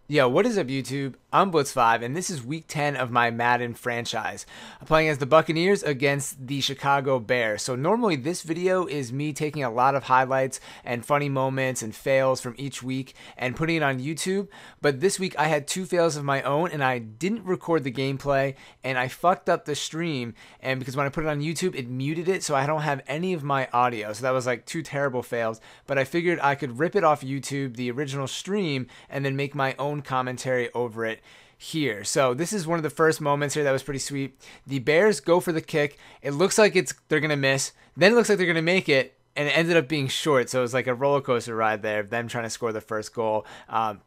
Yo, what is up, YouTube? I'm Blitz5, and this is week 10 of my Madden franchise. I'm playing as the Buccaneers against the Chicago Bears. So normally this video is me taking a lot of highlights and funny moments and fails from each week and putting it on YouTube. But this week I had two fails of my own, and I didn't record the gameplay, and I fucked up the stream. And because when I put it on YouTube, it muted it, so I don't have any of my audio. So that was like two terrible fails. But I figured I could rip it off YouTube, the original stream, and then make my own commentary over it here. So this is one of the first moments here that was pretty sweet. The Bears go for the kick. It looks like they're gonna miss. Then it looks like they're gonna make it, and it ended up being short. So it was like a roller coaster ride there of them trying to score the first goal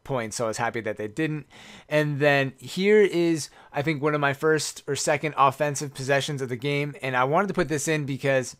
point. So I was happy that they didn't. And then here is, I think, one of my first or second offensive possessions of the game, and I wanted to put this in because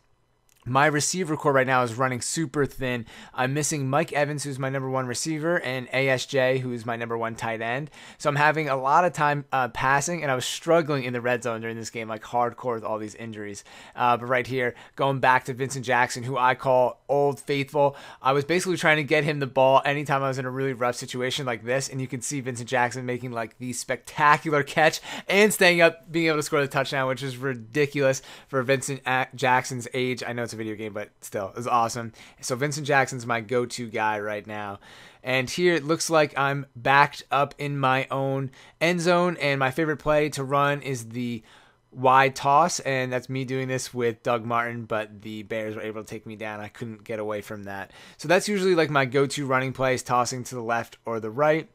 my receiver core right now is running super thin. I'm missing Mike Evans, who's my number one receiver, and ASJ, who's my number one tight end. So I'm having a lot of time passing, and I was struggling in the red zone during this game, like hardcore with all these injuries. But right here, going back to Vincent Jackson, who I call Old Faithful. I was basically trying to get him the ball anytime I was in a really rough situation like this, and you can see Vincent Jackson making like the spectacular catch and staying up, being able to score the touchdown, which is ridiculous for Vincent Jackson's age. I know it's a video game, but still, it's awesome. So Vincent Jackson's my go-to guy right now. And here it looks like I'm backed up in my own end zone, and my favorite play to run is the wide toss, and that's me doing this with Doug Martin, but the Bears were able to take me down. I couldn't get away from that. So that's usually like my go-to running plays, tossing to the left or the right.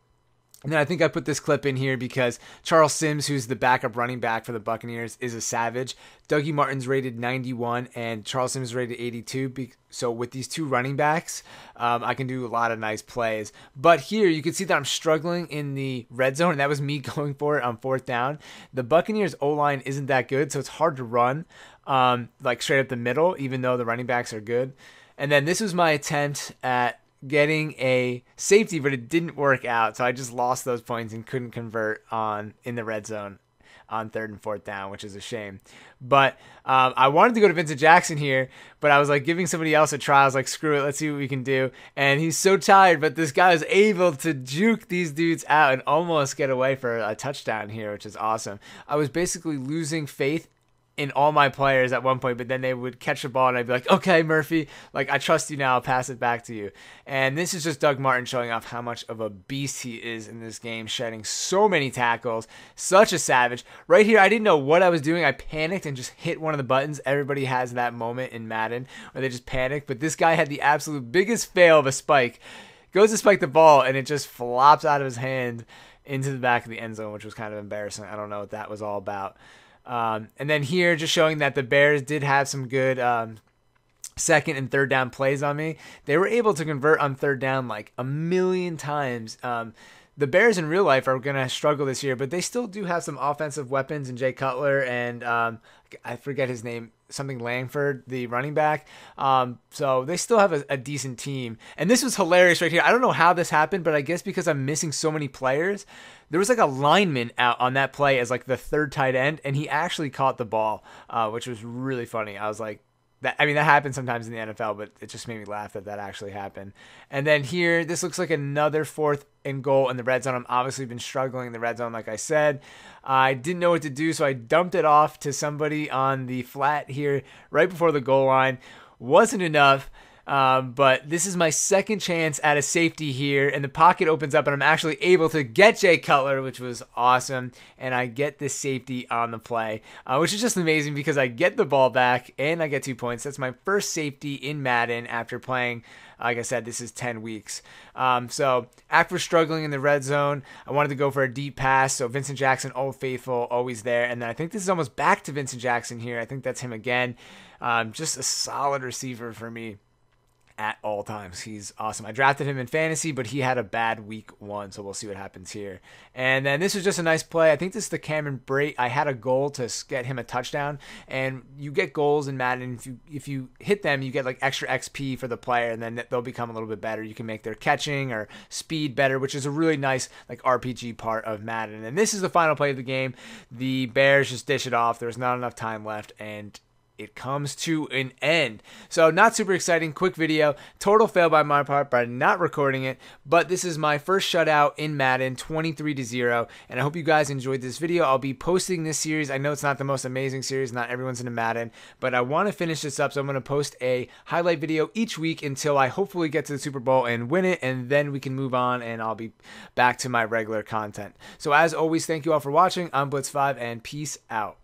And then I think I put this clip in here because Charles Sims, who's the backup running back for the Buccaneers, is a savage. Dougie Martin's rated 91 and Charles Sims rated 82. So with these two running backs, I can do a lot of nice plays. But here you can see that I'm struggling in the red zone, and that was me going for it on fourth down. The Buccaneers O-line isn't that good, so it's hard to run like straight up the middle, even though the running backs are good. And then this was my attempt at getting a safety, but it didn't work out. So I just lost those points and couldn't convert on in the red zone on third and fourth down, which is a shame. But I wanted to go to Vincent Jackson here, but I was like giving somebody else a try. I was like, screw it, let's see what we can do. And he's so tired, but this guy was able to juke these dudes out and almost get away for a touchdown here, which is awesome. I was basically losing faith in all my players at one point, but then they would catch the ball and I'd be like, okay, Murphy, like, I trust you now, I'll pass it back to you. And this is just Doug Martin showing off how much of a beast he is in this game, shedding so many tackles, such a savage. Right here, I didn't know what I was doing. I panicked and just hit one of the buttons. Everybody has that moment in Madden where they just panic, but this guy had the absolute biggest fail of a spike. Goes to spike the ball and it just flops out of his hand into the back of the end zone, which was kind of embarrassing. I don't know what that was all about. And then here, just showing that the Bears did have some good second and third down plays on me. They were able to convert on third down like a million times. The Bears in real life are going to struggle this year, but they still do have some offensive weapons in Jay Cutler and I forget his name, something Langford, the running back. So they still have a decent team. And this was hilarious right here. I don't know how this happened, but I guess because I'm missing so many players, there was like a lineman out on that play as like the third tight end, and he actually caught the ball, which was really funny. I was like, that happens sometimes in the NFL, but it just made me laugh that actually happened. And then here, this looks like another fourth and goal in the red zone. I'm obviously been struggling in the red zone, like I said. I didn't know what to do, so I dumped it off to somebody on the flat here right before the goal line. Wasn't enough. But this is my second chance at a safety here, and the pocket opens up, and I'm actually able to get Jay Cutler, which was awesome, and I get this safety on the play, which is just amazing because I get the ball back, and I get 2 points. That's my first safety in Madden after playing, like I said, this is 10 weeks. So after struggling in the red zone, I wanted to go for a deep pass, so Vincent Jackson, Old Faithful, always there, and then I think this is almost back to Vincent Jackson here. I think that's him again. Just a solid receiver for me at all times. He's awesome. I drafted him in fantasy, but he had a bad week one, so we'll see what happens here. And then this was just a nice play. I think this is the Cameron Brate. I had a goal to get him a touchdown, and you get goals in Madden. If you hit them, you get like extra XP for the player, and then they'll become a little bit better. You can make their catching or speed better, which is a really nice like RPG part of Madden. And this is the final play of the game. The Bears just dish it off. There was not enough time left, and it comes to an end. So not super exciting, quick video, total fail by my part by not recording it, but this is my first shutout in Madden, 23-0, and I hope you guys enjoyed this video. I'll be posting this series. I know it's not the most amazing series, not everyone's into Madden, but I want to finish this up, so I'm going to post a highlight video each week until I hopefully get to the Super Bowl and win it, and then we can move on and I'll be back to my regular content. So as always, thank you all for watching. I'm Blitz5 and peace out.